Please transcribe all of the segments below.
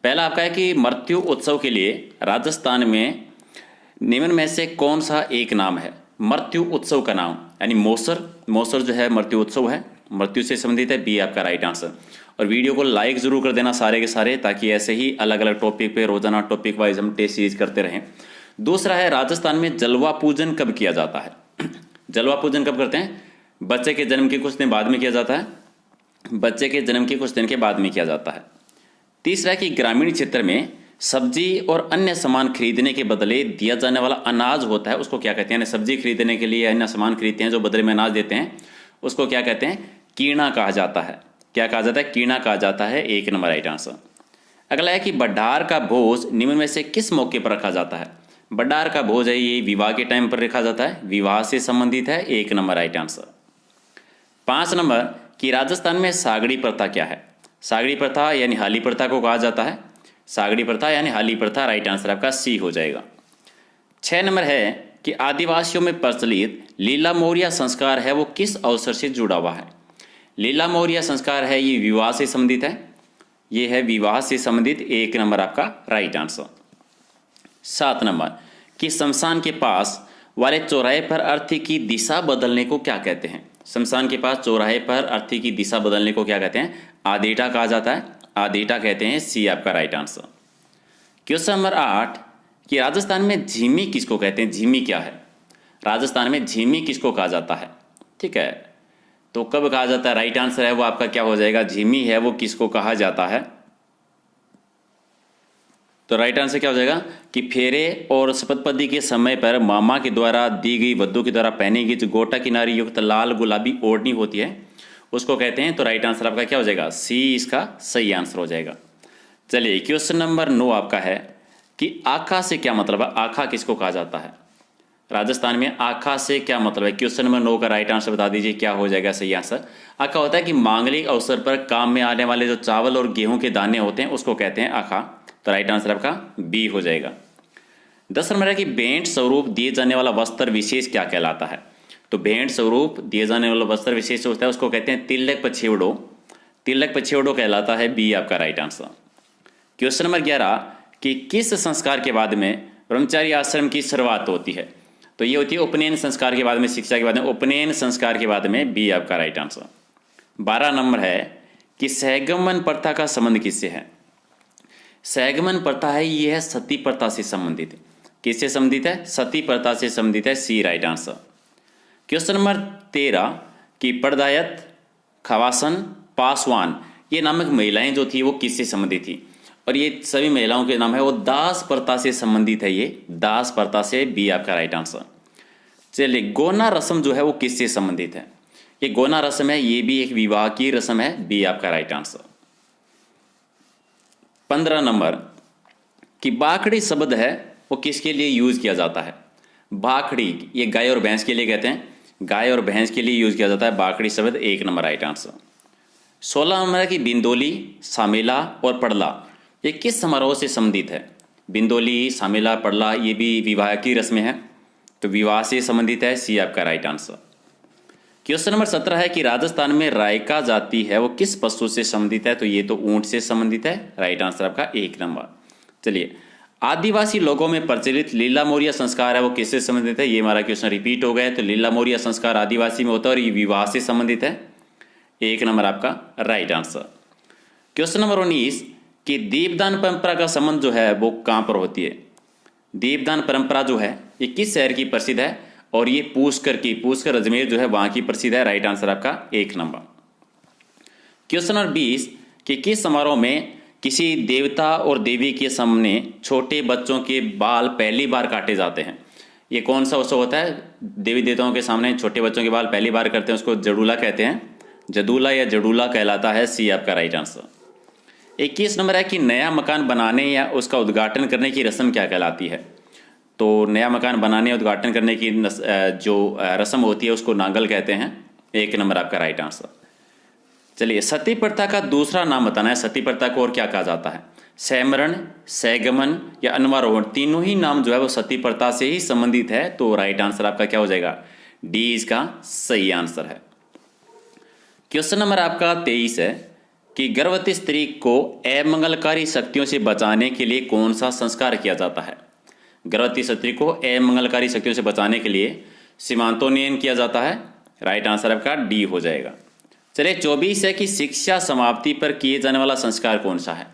पहला आपका है कि मृत्यु उत्सव के लिए राजस्थान में निम्न में से कौन सा एक नाम है। मृत्यु उत्सव का नाम यानी मौसर जो है मृत्यु उत्सव है, मृत्यु से संबंधित है, बी आपका राइट आंसर। और वीडियो को लाइक जरूर कर देना सारे के सारे, ताकि ऐसे ही अलग अलग टॉपिक पे रोजाना टॉपिक वाइज हम टेस्ट सीरीज करते रहें। दूसरा है राजस्थान में जलवा पूजन कब किया जाता है। जलवा पूजन कब करते हैं? बच्चे के जन्म के कुछ दिन बाद में किया जाता है, बच्चे के जन्म के कुछ दिन के बाद में किया जाता है। तीसरा है कि ग्रामीण क्षेत्र में सब्जी और अन्य सामान खरीदने के बदले दिया जाने वाला अनाज होता है, उसको क्या कहते हैं? सब्जी खरीदने के लिए अन्य सामान खरीदते हैं, जो बदले में अनाज देते हैं, उसको क्या कहते हैं? कीणा कहा जाता है। क्या कहा जाता है? कीणा कहा जाता है। 1 नंबर राइट आंसर। अगला है कि बड्ढार का भोज निम्न में से किस मौके पर रखा जाता है। बड्ढार का भोज है ये विवाह के टाइम पर रखा जाता है, विवाह से संबंधित है। 1 नंबर राइट आंसर। 5 नंबर कि राजस्थान में सागड़ी प्रथा क्या है। सागड़ी प्रथा यानी हाली प्रथा को कहा जाता है, सागड़ी प्रथा यानी हाली प्रथा। राइट आंसर आपका सी हो जाएगा। 6 नंबर है कि आदिवासियों में प्रचलित लीला मोरिया संस्कार है वो किस अवसर से जुड़ा हुआ है। लीला मोरिया संस्कार है ये विवाह से संबंधित है, ये है विवाह से संबंधित। 1 नंबर आपका राइट आंसर। 7 नंबर कि शमशान के पास वाले चौराहे पर अर्थी की दिशा बदलने को क्या कहते हैं। शमशान के पास चौराहे पर अर्थी की दिशा बदलने को क्या कहते हैं? आदेटा कहा जाता है, आदेटा कहते हैं। सी आपका राइट आंसर। क्वेश्चन नंबर 8 कि राजस्थान में झीमी किसको कहते हैं। झीमी क्या है? राजस्थान में झीमी किसको कहा जाता है? ठीक है, तो कब कहा जाता है? राइट आंसर है वो आपका क्या हो जाएगा? झीमी है वो किसको कहा जाता है? तो राइट आंसर क्या हो जाएगा कि फेरे और शपथपति के समय पर मामा के द्वारा दी गई, वधू के द्वारा पहनी गई जो गोटा किनारी युक्त लाल गुलाबी ओढ़नी होती है उसको कहते हैं। तो राइट आंसर आपका क्या हो जाएगा? सी इसका सही आंसर हो जाएगा। चलिए क्वेश्चन नंबर 9 आपका है कि आखा से क्या मतलब है। आखा किसको कहा जाता है? राजस्थान में आखा से क्या मतलब है? क्वेश्चन नंबर 9 का राइट आंसर बता दीजिए, क्या हो जाएगा सही आंसर। आखा होता है कि मांगलिक अवसर पर काम में आने वाले जो चावल और गेहूं के दाने होते हैं उसको कहते हैं आखा। तो राइट आंसर आपका बी हो जाएगा। 10 नंबर है कि भेंट स्वरूप दिए जाने वाला वस्त्र विशेष क्या कहलाता है। तो भेंट स्वरूप दिए जाने वाला वस्त्र विशेष होता है उसको कहते हैं तिलक पछेवड़ो। तिलक पछेवड़ो कहलाता है। बी आपका राइट आंसर। क्वेश्चन नंबर 11 कि किस संस्कार के बाद में ब्रह्मचारी आश्रम की शुरुआत होती है। तो ये होती है उपनयन संस्कार के बाद में, शिक्षा के बाद में, उपनयन संस्कार के बाद में। बी आपका राइट आंसर। 12 नंबर है कि सहगमन प्रथा का संबंध किससे है। सहगमन प्रथा है ये है सती प्रथा से संबंधित। किससे संबंधित है? सती प्रथा से संबंधित है। सी राइट आंसर। क्वेश्चन नंबर 13 कि पड़दायत, खवासन, पासवान ये नामक महिलाएं जो थी वो किससे संबंधित थी। और ये सभी महिलाओं के नाम है वो दास प्रथा से संबंधित है, ये दास प्रथा से। बी आपका राइट आंसर। चलिए गोना रस्म जो है वो किससे संबंधित है। ये गोना रस्म है ये भी एक विवाह की रस्म है। बी आपका राइट आंसर। 15 नंबर कि बाखड़ी शब्द है वो किसके लिए यूज किया जाता है। बाखड़ी ये गाय और भैंस के लिए कहते हैं, गाय और भैंस के लिए यूज किया जाता है बाखड़ी शब्द। 1 नंबर राइट आंसर। 16 नंबर है कि बिंदोली, सामेला और पड़ला ये किस समारोह से संबंधित है। बिंदोली, सामेला, पड़ला ये भी विवाह की रस्में हैं, तो विवाह से संबंधित है। सी आपका राइट आंसर। क्वेश्चन नंबर 17 है कि राजस्थान में रायका जाति है वो किस पशु से संबंधित है। तो ये तो ऊंट से संबंधित है। राइट आंसर आपका 1 नंबर। चलिए आदिवासी लोगों में प्रचलित लीला मोरिया संस्कार है वो किससे संबंधित है। ये हमारा क्वेश्चन रिपीट हो गया है। तो लीला मोरिया संस्कार आदिवासी में होता है और ये विवाह से संबंधित है। 1 नंबर आपका राइट आंसर। क्वेश्चन नंबर 19 कि दीपदान परंपरा का संबंध जो है वो कहां पर होती है। दीपदान परंपरा जो है ये किस शहर की प्रसिद्ध है। और ये पुष्कर अजमेर जो है वहां की प्रसिद्ध है। राइट आंसर आपका 1 नंबर। क्वेश्चन नंबर 20 कि किस समारोह में किसी देवता और देवी के सामने छोटे बच्चों के बाल पहली बार काटे जाते हैं। ये कौन सा उत्सव होता है। देवी देवताओं के सामने छोटे बच्चों के बाल पहली बार करते हैं, उसको जडूला कहते हैं। जदूला या जडूला कहलाता है। सी आपका राइट आंसर। 21 नंबर है कि नया मकान बनाने या उसका उद्घाटन करने की रस्म क्या कहलाती है। तो नया मकान बनाने या उद्घाटन करने की जो रस्म होती है उसको नांगल कहते हैं। 1 नंबर आपका राइट आंसर। चलिए सती प्रथा का दूसरा नाम बताना है। सती प्रथा को और क्या कहा जाता है। सहमरण, सहगमन या अनवारोहण तीनों ही नाम जो है वो सती प्रथा से ही संबंधित है। तो राइट आंसर आपका क्या हो जाएगा। डी इसका सही आंसर है। क्वेश्चन नंबर आपका 23 है कि गर्भवती स्त्री को अमंगलकारी शक्तियों से बचाने के लिए कौन सा संस्कार किया जाता है। गर्भवती स्त्री को अमंगलकारी शक्तियों से बचाने के लिए सीमांतोन्नयन किया जाता है। राइट आंसर आपका डी हो जाएगा। चलिए 24 है कि शिक्षा समाप्ति पर किए जाने वाला संस्कार कौन सा है।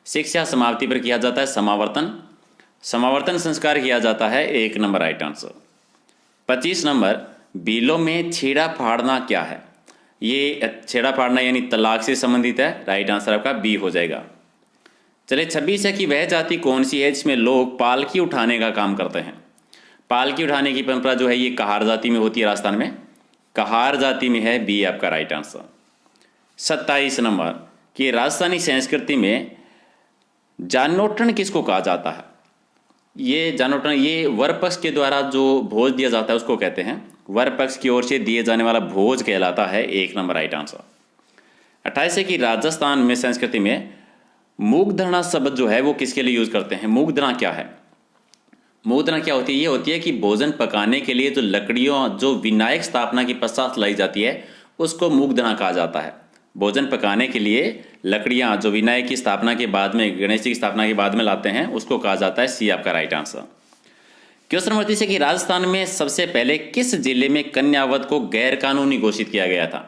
शिक्षा समाप्ति पर किया जाता है समावर्तन। समावर्तन संस्कार किया जाता है 1 नंबर राइट आंसर। 25 नंबर, बिलों में छेड़ा फाड़ना क्या है। ये छेड़ा फाड़ना यानी तलाक से संबंधित है। राइट आंसर आपका बी हो जाएगा। चलिए 26 है कि वह जाति कौन सी है जिसमें लोग पालकी उठाने का काम करते हैं। पालकी उठाने की परंपरा जो है ये कहार जाति में होती है, राजस्थान में कहार जाति में है। बी आपका राइट आंसर। 27 नंबर कि राजस्थानी संस्कृति में जानोटन किसको कहा जाता है। ये जानोटन ये वर पक्ष के द्वारा जो भोज दिया जाता है उसको कहते हैं। वर पक्ष की ओर से दिए जाने वाला भोज कहलाता है। 1 नंबर राइट आंसर। 28 है कि राजस्थान में संस्कृति में मूगधना शब्द जो है वो किसके लिए यूज करते हैं। मूगधना क्या है। मूगधना क्या होती है। ये होती है कि भोजन पकाने के लिए जो लकड़ियों जो विनायक स्थापना के पश्चात लाई जाती है उसको मूगधना कहा जाता है। भोजन पकाने के लिए लकड़ियां जो विनायक की स्थापना के बाद में, गणेश जी की स्थापना के बाद में लाते हैं उसको कहा जाता है। सी आपका राइट आंसर। क्वेश्चन नंबर 30 है कि राजस्थान में सबसे पहले किस जिले में कन्यावध को गैर कानूनी घोषित किया गया था।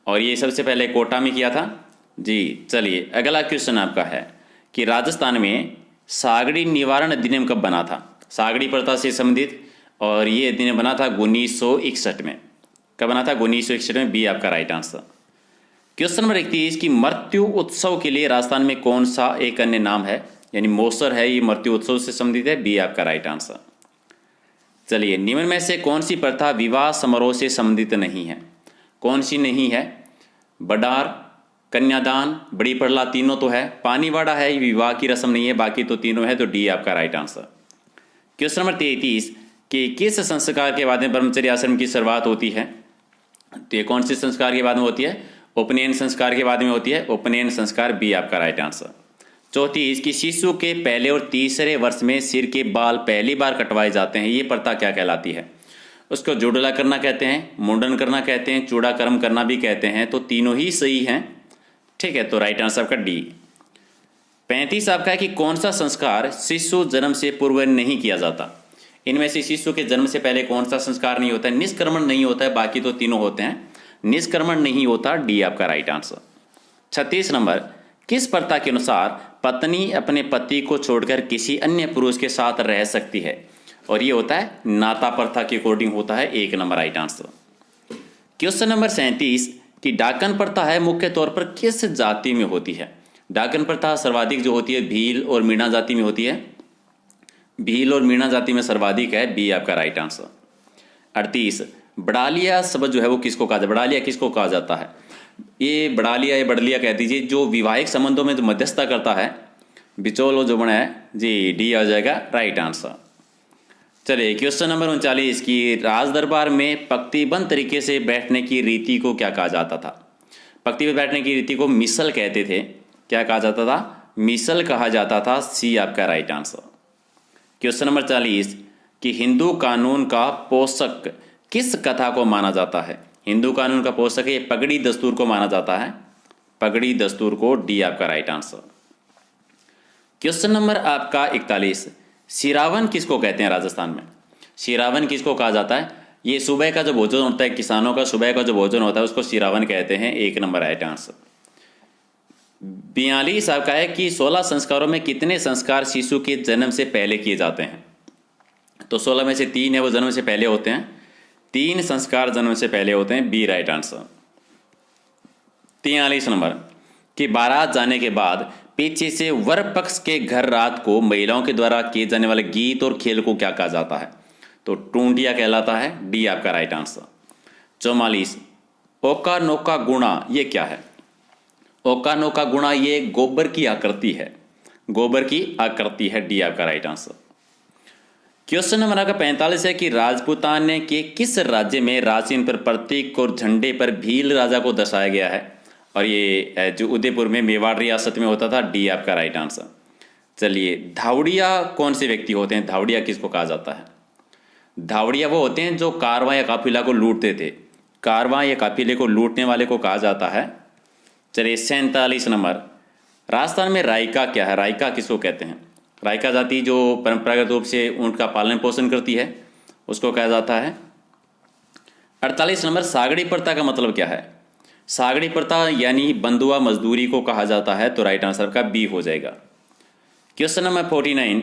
और ये सबसे पहले कोटा में किया था जी। चलिए अगला क्वेश्चन आपका है कि राजस्थान में सागड़ी निवारण अधिनियम कब बना था। सागड़ी प्रथा से संबंधित, और ये अधिनियम बना था 1961 में। कब बना था। 1961 में। बी आपका राइट आंसर। क्वेश्चन नंबर 31 की मृत्यु उत्सव के लिए राजस्थान में कौन सा एक अन्य नाम है, यानी मौसर है, ये मृत्यु उत्सव से संबंधित है। बी आपका राइट आंसर। चलिए निम्न में से कौन सी प्रथा विवाह समारोह से संबंधित नहीं है। कौन सी नहीं है। बडार, कन्यादान, बड़ी पड़ला, तीनों तो है। पानीवाड़ा है, ये विवाह की रस्म नहीं है, बाकी तो तीनों है। तो डी आपका राइट आंसर। क्वेश्चन नंबर 33 कि किस संस्कार के बाद में ब्रह्मचर्य आश्रम की शुरुआत होती है। तो ये कौन से संस्कार के बाद में होती है। उपनयन संस्कार के बाद में होती है। उपनयन संस्कार। बी आपका राइट आंसर। 34 कि शिशु के पहले और तीसरे वर्ष में सिर के बाल पहली बार कटवाए जाते हैं, ये प्रथा क्या कहलाती है। उसको जुड़ला करना कहते हैं, मुंडन करना कहते हैं, चूड़ाकर्म करना भी कहते हैं। तो तीनों ही सही हैं। ठीक है, तो राइट आंसर आपका डी। 35 आपका है कि कौन सा संस्कार शिशु जन्म से पूर्व नहीं किया जाता। इनमें से शिशु के जन्म से पहले कौन सा संस्कार नहीं होता है। निष्क्रमण नहीं होता है, बाकी तो तीनों होते हैं। निष्क्रमण नहीं होता। डी आपका राइट आंसर। 36 नंबर किस प्रथा के अनुसार पत्नी अपने पति को छोड़कर किसी अन्य पुरुष के साथ रह सकती है। और ये होता है नाता प्रथा के अकॉर्डिंग होता है। 1 number right answer. Question number 37 कि डाकन प्रथा है मुख्य तौर पर किस जाति में होती है। डाकन प्रथा सर्वाधिक जो होती है भील और मीणा जाति में होती है। भील और मीणा जाति में सर्वाधिक है। बी आपका राइट आंसर। 38 बड़ालिया शब्द जो है वो किसको कहा जाता है। बड़ालिया किसको कहा जाता है। ये बड़ालिया या बड़लिया कह दीजिए जो विवाहिक संबंधों में जो मध्यस्थता करता है, बिचौल जो बना है जी। डी आ जाएगा राइट आंसर। चलिए क्वेश्चन नंबर 39 की राज दरबार में पंक्तिबद्ध तरीके से बैठने की रीति को क्या कहा जाता था। पंक्तिबद्ध बैठने की रीति को मिसल कहते थे। क्या कहा जाता था। मिसल कहा जाता था। सी आपका राइट आंसर। क्वेश्चन नंबर 40 कि हिंदू कानून का पोषक किस कथा को माना जाता है। हिंदू कानून का पोषक है पगड़ी दस्तूर को माना जाता है। पगड़ी दस्तूर को। डी आपका राइट आंसर। क्वेश्चन नंबर आपका 41 सिरावन किसको कहते हैं राजस्थान में। सिरावन किसको कहा जाता है। ये सुबह का जो भोजन होता है, किसानों का सुबह का जो भोजन होता है उसको सिरावन कहते हैं। 1 नंबर राइट आंसर। 42 आपका है कि 16 संस्कारों में कितने संस्कार शिशु के जन्म से पहले किए जाते हैं। तो 16 में से 3 है वो जन्म से पहले होते हैं। 3 संस्कार जन्म से पहले होते हैं। B right answer. 43 नंबर कि बारात जाने के बाद पीछे से वर पक्ष के घर रात को महिलाओं के द्वारा किए जाने वाले गीत और खेल को क्या कहा जाता है। तो टूंटिया कहलाता है। डी आपका राइट आंसर। 44 ओका नोका गुणा ये क्या है। ओका नोका गुणा ये गोबर की आकृति है। गोबर की आकृति है। डी आपका राइट आंसर। क्वेश्चन नंबर आपका 45 है कि राजपूताने के किस राज्य में राचिन पर प्रतीक और झंडे पर भील राजा को दर्शाया गया है। और ये जो उदयपुर में मेवाड़ रियासत में होता था। डी आपका राइट आंसर। चलिए धावड़िया कौन से व्यक्ति होते हैं। धावड़िया किसको कहा जाता है। धावड़िया वो होते हैं जो कारवां या काफिला को लूटते थे। कारवां या काफिले को लूटने वाले को कहा जाता है। चलिए 47 नंबर, राजस्थान में रायका क्या है? रायका किसको कहते हैं? रायका जाति जो परंपरागत रूप से ऊँट का पालन पोषण करती है उसको कहा जाता है। 48 नंबर, सागड़ी प्रथा का मतलब क्या है? सागड़ी प्रथा यानी बंधुआ मजदूरी को कहा जाता है, तो राइट आंसर का बी हो जाएगा। क्वेश्चन नंबर 49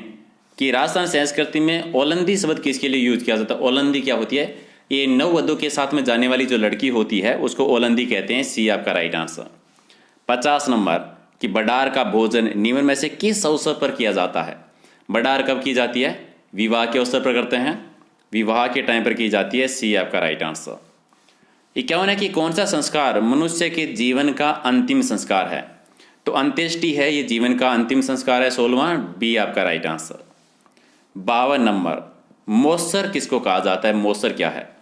कि राजस्थान संस्कृति में ओलंदी शब्द किसके लिए यूज किया जाता है? ओलंदी क्या होती है? ये नववधू के साथ में जाने वाली जो लड़की होती है उसको ओलंदी कहते हैं। सी आपका राइट आंसर। 50 नंबर कि बडार का भोजन निम्न में से किस अवसर पर किया जाता है? बडार कब की जाती है? विवाह के अवसर पर करते हैं, विवाह के टाइम पर की जाती है। सी आपका राइट आंसर। 51 है कि कौन सा संस्कार मनुष्य के जीवन का अंतिम संस्कार है? तो अंत्येष्टि है, ये जीवन का अंतिम संस्कार है। 16वां, बी आपका राइट आंसर। 52 नंबर, मोसर किसको कहा जाता है? मोसर क्या है?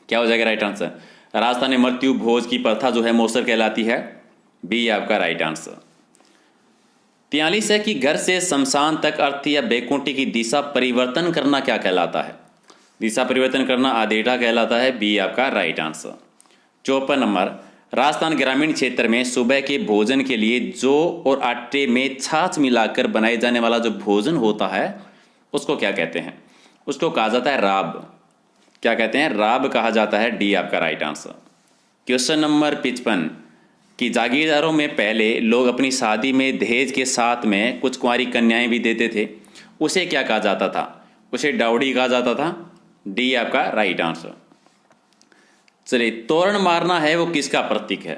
क्या हो जाएगा राइट आंसर? राजस्थान में मृत्यु भोज की प्रथा जो है मोसर कहलाती है। बी आपका राइट आंसर। 43 है कि घर से शमशान तक अर्थ या बैकुंठी की दिशा परिवर्तन करना क्या कहलाता है? दिशा परिवर्तन करना आदेठा कहलाता है। बी आपका राइट आंसर। 54 नंबर, राजस्थान ग्रामीण क्षेत्र में सुबह के भोजन के लिए जौ और आटे में छाछ मिलाकर बनाए जाने वाला जो भोजन होता है उसको क्या कहते हैं? उसको कहा जाता है राब। क्या कहते हैं? राब कहा जाता है। डी आपका राइट आंसर। क्वेश्चन नंबर 55 कि जागीरदारों में पहले लोग अपनी शादी में दहेज के साथ में कुछ कुंवारी कन्याएं भी देते थे, उसे क्या कहा जाता था? उसे डाउडी कहा जाता था। डी आपका राइट आंसर। चलिए, तोरण मारना है वो किसका प्रतीक है?